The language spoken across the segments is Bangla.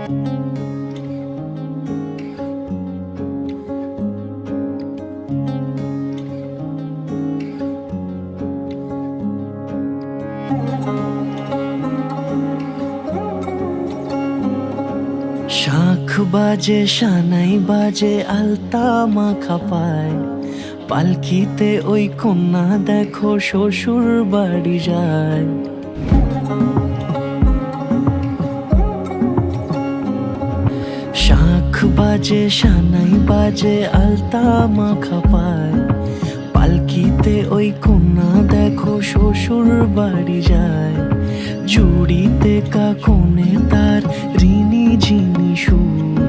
শাঁখ বাজে সানাই বাজে আলতা মাখা পায়, পালকিতে ওই কন্যা দেখো শ্বশুর বাড়ি যায়। শাঁখ বাজে সানাই বাজে আলতা মাখা পায়, পালকিতে ওই কন্যা দেখো শ্বশুর বাড়ি যায়। চুড়িতে কাকনে তার ঋণী ঝিনি সুর,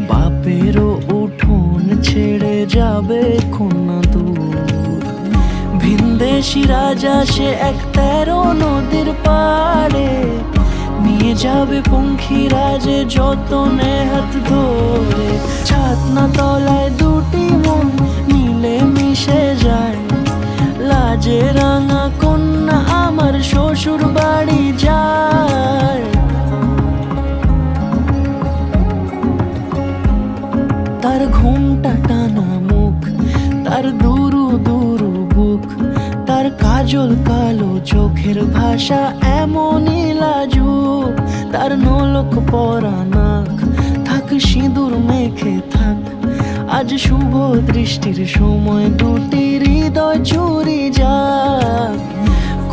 বাপেরও উঠোন ছেড়ে যাবে কন্যা দূর। ভিনদেশি রাজা সে এক 13 নদীর পাড়ে, নিয়ে যাবে পঙ্খী রাজে যতনে হাত ধরে। ছাতনা তলায় দুটি মন মিলে মিশে যায়, লাজে রাঙা কন্যা আমার শ্বশুর বাড়ি যায়। তার ঘুমটা টানা মুখ, তার দুরু দুরু বুক, তার কাজল কালো চোখের ভাষা এমনই লাজুক। তার নোলক পরা নাক, থাক সিঁদুর মেখে থাক, আজ শুভ দৃষ্টির সময় দুটি হৃদয় চুরি যাক।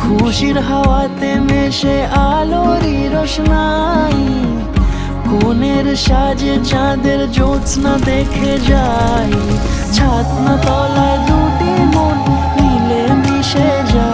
খুশির হাওয়াতে মেশে আলোরই রোশনাই, কোণের সাজে চাঁদের জ্যোৎস্না দেখে যাই। ছাতনা তলায় দুটি মন মিলে মিশে যায়।